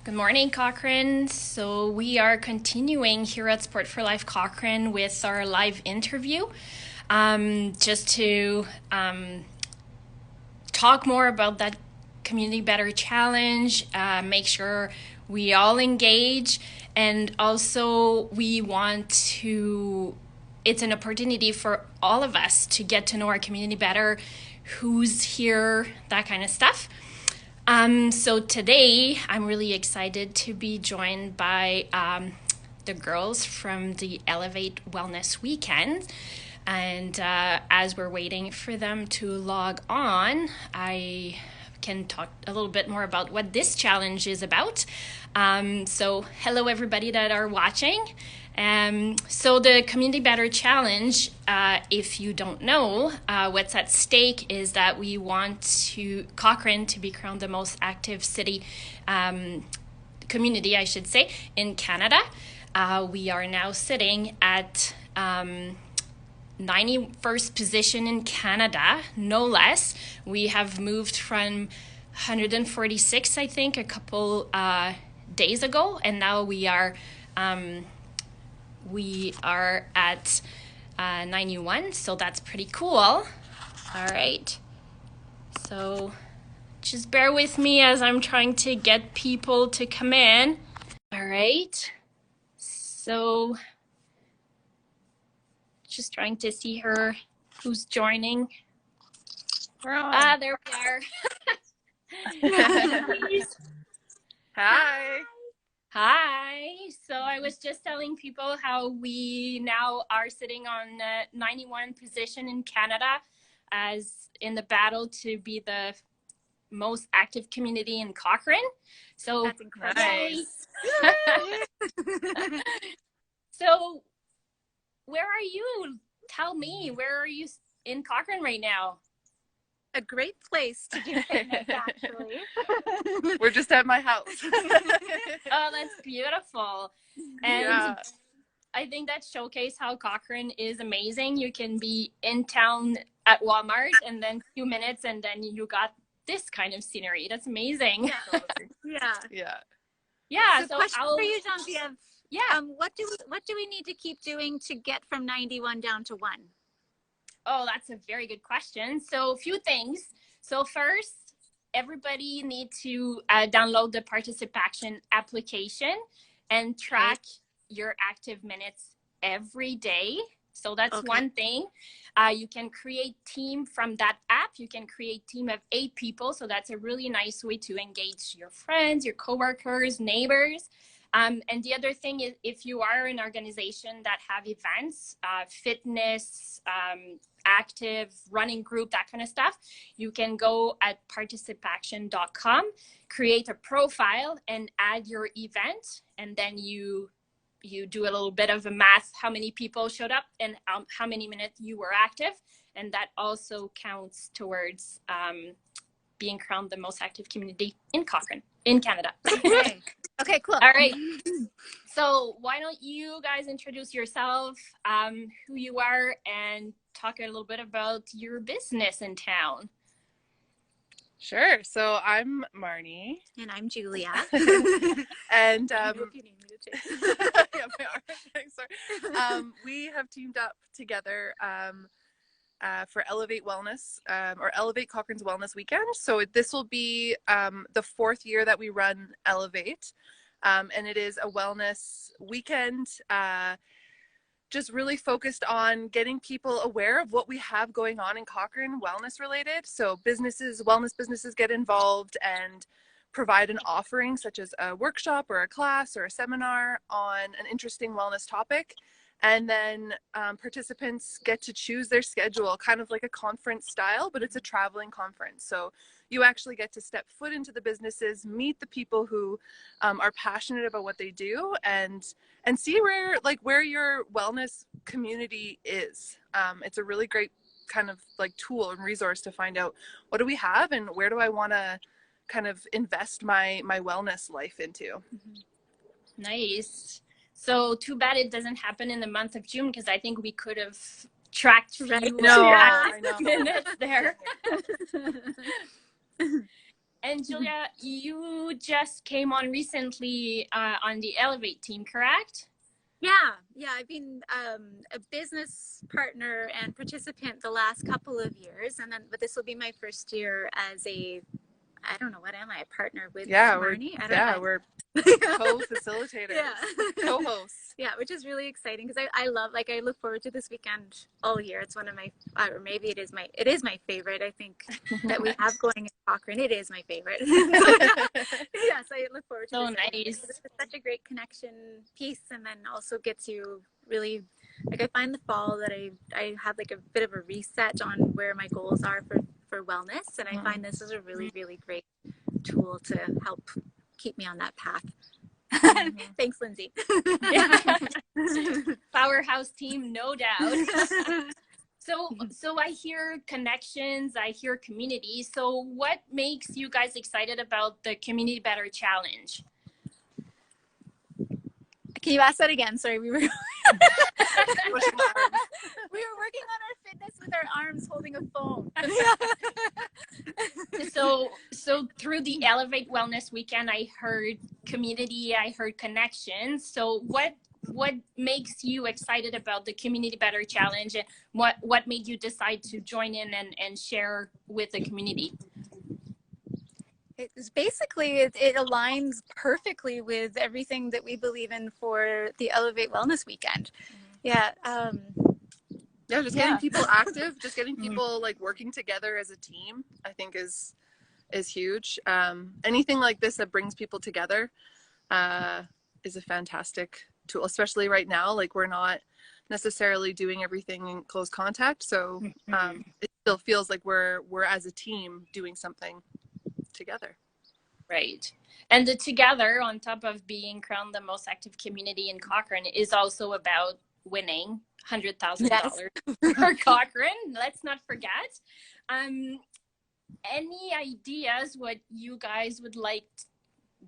Good morning, Cochrane. So we are continuing here at Sport for Life Cochrane with our live interview, just to talk more about that Community Better Challenge, make sure we all engage, and also we want to, it's an opportunity for all of us to get to know our community better, who's here, that kind of stuff. So today I'm really excited to be joined by the girls from the Elevate Wellness Weekend. And as we're waiting for them to log on, I can talk a little bit more about what this challenge is about. So hello everybody that are watching. So the Community Better Challenge, if you don't know, what's at stake is that we want Cochrane to be crowned the most active city, community, I should say, in Canada. We are now sitting at 91st position in Canada, no less. We have moved from 146, I think, a couple days ago, and now we are at 91, so that's pretty cool. All right, so just bear with me as I'm trying to get people to come in. All right, so just trying to see who's joining. There we are. Hi. Hi. So I was just telling people how we now are sitting on 91 position in Canada as in the battle to be the most active community in Cochrane. So that's incredible. Nice. So where are you? Tell me, where are you in Cochrane right now? A great place to do fitness, actually. We're just at my house. Oh, that's beautiful. And yeah. I think that showcased how Cochrane is amazing. You can be in town at Walmart and then a few minutes and then you got this kind of scenery. That's amazing. Yeah. So question for you, Genevieve. Yeah. What do we need to keep doing to get from 91 down to 1? Oh, that's a very good question. So a few things. So first, everybody need to download the Participaction application and track your active minutes every day. So that's one thing. You can create team from that app. You can create team of 8 people. So that's a really nice way to engage your friends, your coworkers, neighbors. And the other thing is, if you are an organization that have events, fitness, active, running group, that kind of stuff, you can go at participaction.com, create a profile and add your event. And then you do a little bit of a math, how many people showed up and how many minutes you were active. And that also counts towards being crowned the most active community in Cochrane, in Canada. Okay, cool. All right. So why don't you guys introduce yourself, who you are, and talk a little bit about your business in town. Sure. So I'm Marnie. And I'm Julia. And I hope you need me to change. yeah, we are. Sorry. We have teamed up together for Elevate Wellness, or Elevate Cochrane's Wellness Weekend. So this will be the 4th year that we run Elevate. And it is a wellness weekend, just really focused on getting people aware of what we have going on in Cochrane, wellness related. So wellness businesses get involved and provide an offering such as a workshop or a class or a seminar on an interesting wellness topic. And then participants get to choose their schedule, kind of like a conference style, but it's a traveling conference. So you actually get to step foot into the businesses, meet the people who are passionate about what they do, and see where your wellness community is. It's a really great kind of like tool and resource to find out what do we have and where do I want to kind of invest my wellness life into. Nice. So too bad it doesn't happen in the month of June, because I think we could have tracked I know. minutes there. And Julia, you just came on recently on the Elevate team, correct? Yeah, I've been a business partner and participant the last couple of years, but this will be my first year as I don't know, what am I, a partner with Marnie? We're co-facilitators, co-hosts. Yeah, which is really exciting because I love, like, I look forward to this weekend all year. It's one of my, or maybe it is my favorite. I think that we have going in Cochrane. It is my favorite. Yes, I look forward to So this. nice. It's such a great connection piece, and then also get to really, like, I find the fall that I have like a bit of a reset on where my goals are for wellness, and I find this is a really, really great tool to help keep me on that path. Thanks, Lindsay. Powerhouse team, no doubt. So I hear connections, I hear community. So what makes you guys excited about the Community Better Challenge? Can you ask that again? Sorry, we were we were working on our fitness with our arms holding a phone. So through the Elevate Wellness Weekend, I heard community, I heard connections. So what makes you excited about the Community Better Challenge, and what made you decide to join in and share with the community? It's basically, it aligns perfectly with everything that we believe in for the Elevate Wellness Weekend. Yeah. Just getting people active, just getting people like working together as a team, I think is huge. Anything like this that brings people together is a fantastic tool, especially right now. Like, we're not necessarily doing everything in close contact, so it still feels like we're as a team doing something together. Right. And the together, on top of being crowned the most active community in Cochrane, is also about winning $100,000 for Cochrane. Let's not forget. Any ideas what you guys would like,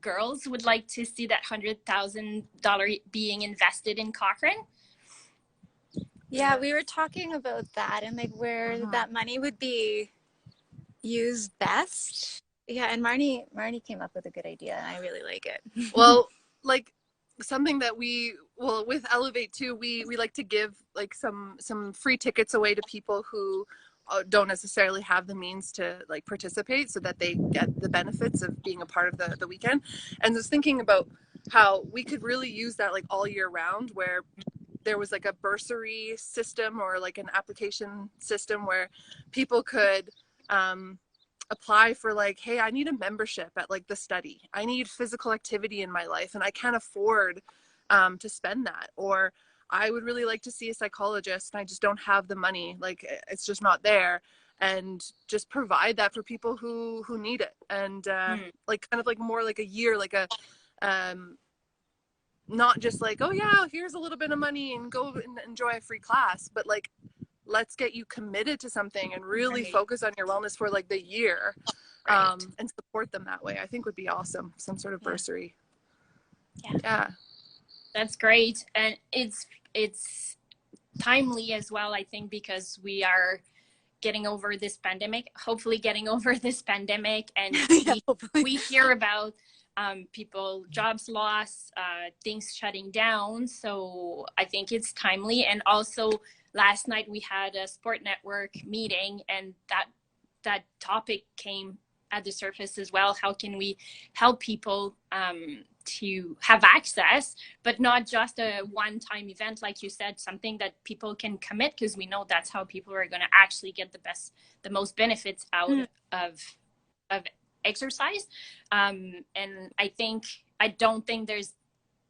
girls would like to see that $100,000 being invested in Cochrane? Yeah, we were talking about that and like where that money would be used best. Yeah, and Marnie came up with a good idea, and I really like it. Well, like something that with Elevate too, we like to give like some free tickets away to people who don't necessarily have the means to like participate, so that they get the benefits of being a part of the weekend. And just thinking about how we could really use that like all year round, where there was like a bursary system or like an application system where people could apply for like, hey, I need a membership at like the study. I need physical activity in my life and I can't afford to spend that. Or I would really like to see a psychologist and I just don't have the money. Like, it's just not there. And just provide that for people who need it. And like kind of like more like a year, like a not just like, oh yeah, here's a little bit of money and go and enjoy a free class, but like, let's get you committed to something and really focus on your wellness for like the year, and support them that way. I think would be awesome. Some sort of bursary. Yeah. That's great. And it's timely as well, I think, because we are getting over this pandemic, hopefully getting over this pandemic. And we hear about people, jobs lost, things shutting down. So I think it's timely. And also, last night we had a Sport Network meeting, and that topic came at the surface as well. How can we help people to have access, but not just a one-time event, like you said, something that people can commit, because we know that's how people are going to actually get the most benefits out of exercise. And I don't think there's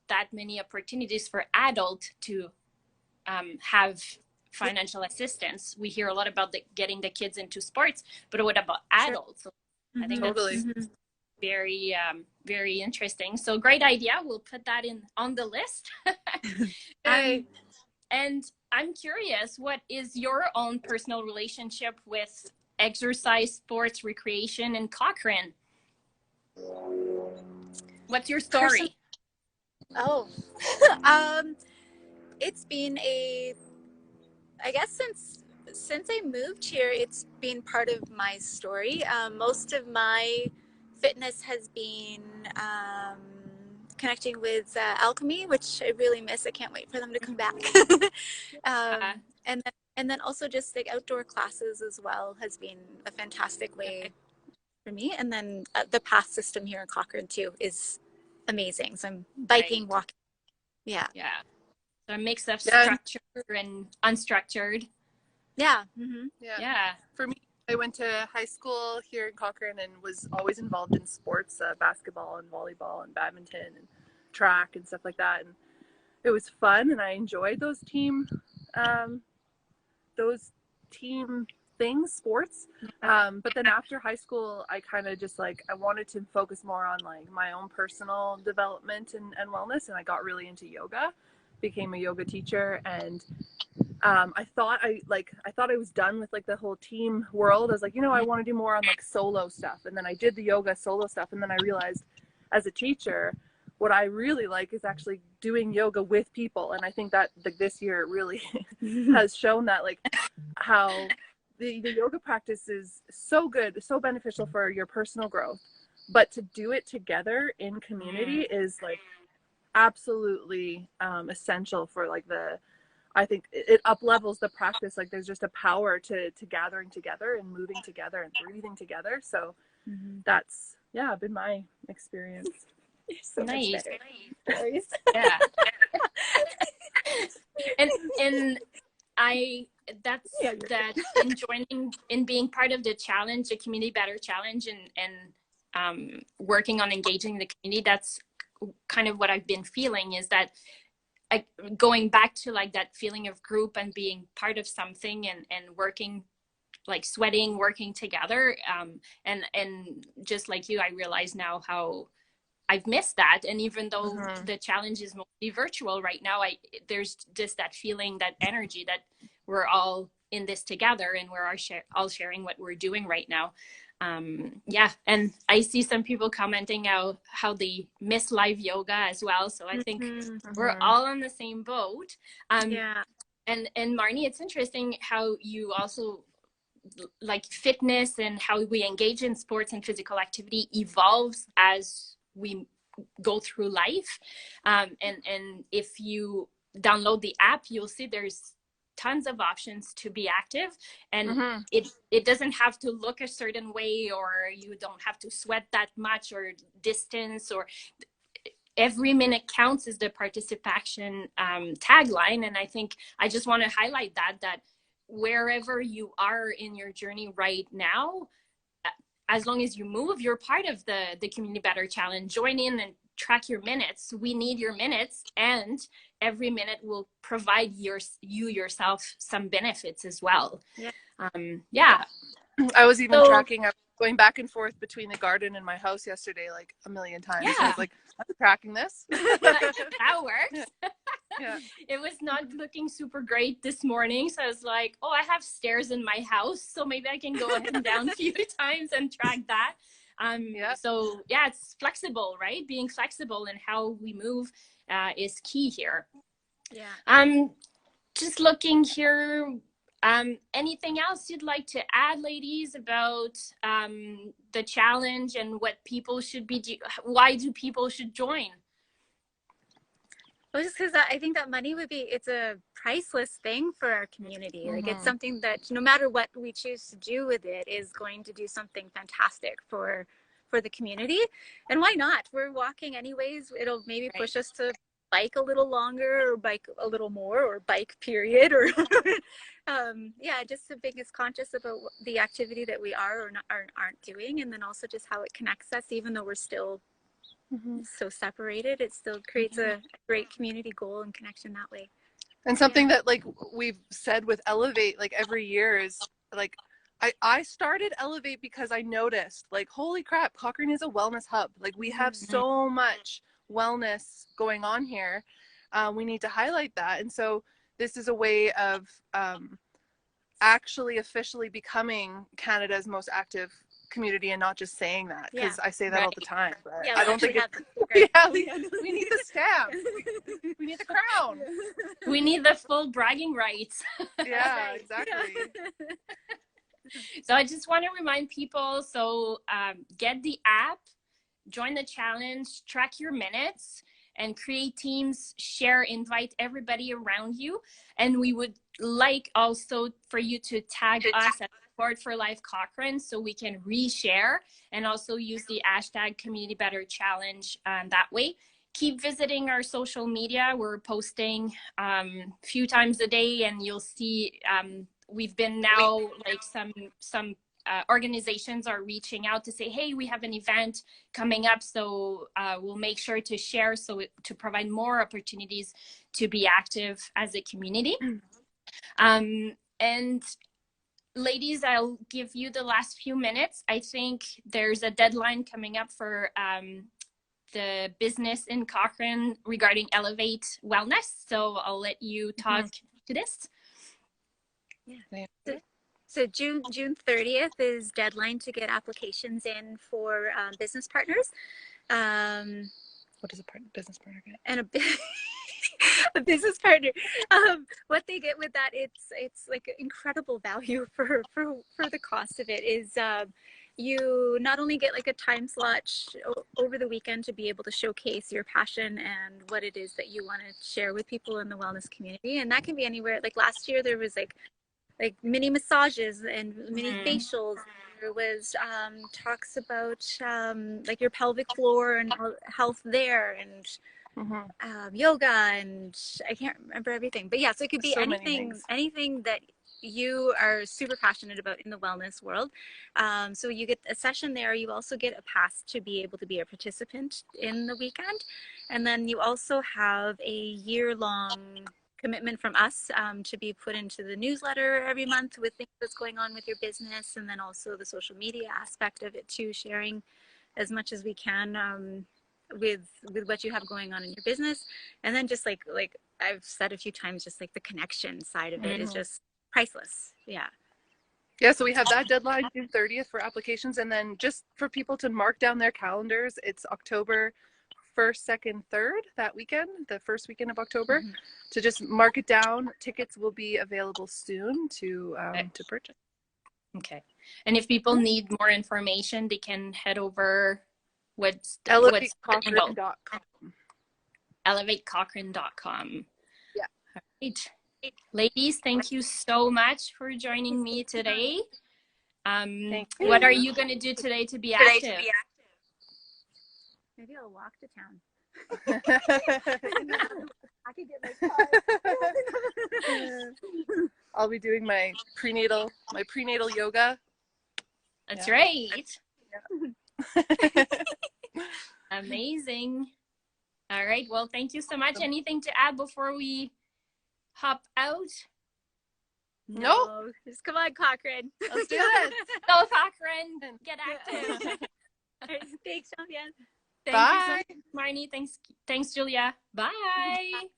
that many opportunities for adults to have financial assistance. We hear a lot about getting the kids into sports, but what about adults? So I think that's very, very interesting. So great idea. We'll put that on the list. And I'm curious, what is your own personal relationship with exercise, sports, recreation in Cochrane? What's your story? It's been I guess since I moved here, it's been part of my story. Most of my fitness has been connecting with Alchemy, which I really miss. I can't wait for them to come back. And then also just like outdoor classes as well has been a fantastic way for me. And then the path system here in Cochrane too is amazing. So I'm biking, walking. Yeah. So a mix of structure and unstructured. Yeah. For me, I went to high school here in Cochrane and was always involved in sports, basketball and volleyball and badminton and track and stuff like that. And it was fun, and I enjoyed those team things, sports. But then after high school, I kind of just like, I wanted to focus more on like my own personal development and wellness. And I got really into yoga, became a yoga teacher. And I thought I was done with like the whole team world. I was like, I want to do more on like solo stuff. And then I did the yoga solo stuff. And then I realized as a teacher, what I really like is actually doing yoga with people. And I think that like this year it really has shown that like how the yoga practice is so good, so beneficial for your personal growth, but to do it together in community is like absolutely essential for like I think it up levels the practice. Like there's just a power to gathering together and moving together and breathing together. So that's been my experience. You're so nice. Much better. Yeah. and that's that in joining, in being part of the challenge, the Community Better Challenge, and working on engaging the community. That's kind of what I've been feeling, is that going back to like that feeling of group and being part of something and working, like sweating, working together. And just like you, I realize now how I've missed that. And even though the challenge is mostly virtual right now, there's just that feeling, that energy that we're all in this together and we're all sharing what we're doing right now. And I see some people commenting how they miss live yoga as well. So I think we're all on the same boat. And Marnie, it's interesting how you also like fitness and how we engage in sports and physical activity evolves as we go through life. And if you download the app, you'll see there's tons of options to be active, and it doesn't have to look a certain way, or you don't have to sweat that much, or distance, or every minute counts is the participation tagline. And I think I just want to highlight that wherever you are in your journey right now, as long as you move, you're part of the Community Better Challenge. Join in and track your minutes. We need your minutes, and every minute will provide you yourself some benefits as well. I was even tracking up, going back and forth between the garden and my house yesterday like a million times. I was like, I'm tracking this. That works. It was not looking super great this morning, so I was like, I have stairs in my house, so maybe I can go up and down a few times and track that. So it's flexible, right? Being flexible in how we move is key here. Just looking here, anything else you'd like to add, ladies, about the challenge and what people should be why do people should join? Well, just because I think that money it's a priceless thing for our community. Like it's something that no matter what we choose to do with it is going to do something fantastic for the community. And why not? We're walking anyways. It'll maybe push us to bike a little longer, or bike a little more, or bike period, or just to make us conscious about the activity that we are or not, aren't doing, and then also just how it connects us, even though we're still so separated. It still creates a great community goal and connection that way. And something that like we've said with Elevate like every year is like I started Elevate because I noticed like, holy crap, Cochrane is a wellness hub. Like we have so much wellness going on here. We need to highlight that. And so this is a way of actually officially becoming Canada's most active community, and not just saying that, because I say that all the time, but I don't think we need the stamp. We need the crown. We need the full bragging rights. Exactly. So I just want to remind people, so get the app, join the challenge, track your minutes, and create teams, share, invite everybody around you. And we would like also for you to tag us at Sport for Life Cochrane so we can reshare, and also use the hashtag Community Better Challenge that way. Keep visiting our social media. We're posting a few times a day, and you'll see we've been now like some organizations are reaching out to say, hey, we have an event coming up, so we'll make sure to share to provide more opportunities to be active as a community. And ladies, I'll give you the last few minutes. I think there's a deadline coming up for the business in Cochrane regarding Elevate Wellness. So I'll let you talk to this. Yeah. So June 30th is deadline to get applications in for business partners. What does a business partner get? And a business partner. What they get with that, it's like incredible value for the cost of it is you not only get like a time slot over the weekend to be able to showcase your passion and what it is that you want to share with people in the wellness community, and that can be anywhere. Like last year there was like mini massages and mini facials. There was talks about like your pelvic floor and health there, and yoga, and I can't remember everything, but yeah, so it could be anything that you are super passionate about in the wellness world. So you get a session there. You also get a pass to be able to be a participant in the weekend, and then you also have a year-long commitment from us to be put into the newsletter every month with things that's going on with your business, and then also the social media aspect of it too, sharing as much as we can with what you have going on in your business. And then just like I've said a few times, just like the connection side of it is just priceless. Yeah, so we have that deadline June 30th for applications, and then just for people to mark down their calendars, it's October 1st, 2nd, 3rd, that weekend, the first weekend of October. To just mark it down. Tickets will be available soon to purchase. Okay. And if people need more information, they can head over ElevateCochrane.com. ElevateCochrane.com. Yeah. All right. Ladies, thank you so much for joining me today. What are you going to do today to be active? Maybe I'll walk to town. I could get my car. I'll be doing my prenatal yoga. That's right. Yeah. Amazing. All right. Well, thank you so much. Anything to add before we hop out? No. Just come on, Cochrane. Let's do this. Go, Cochrane. Get active. Thanks, Jean-Pierre. Thank you so much, Marnie. Thanks, Julia. Bye.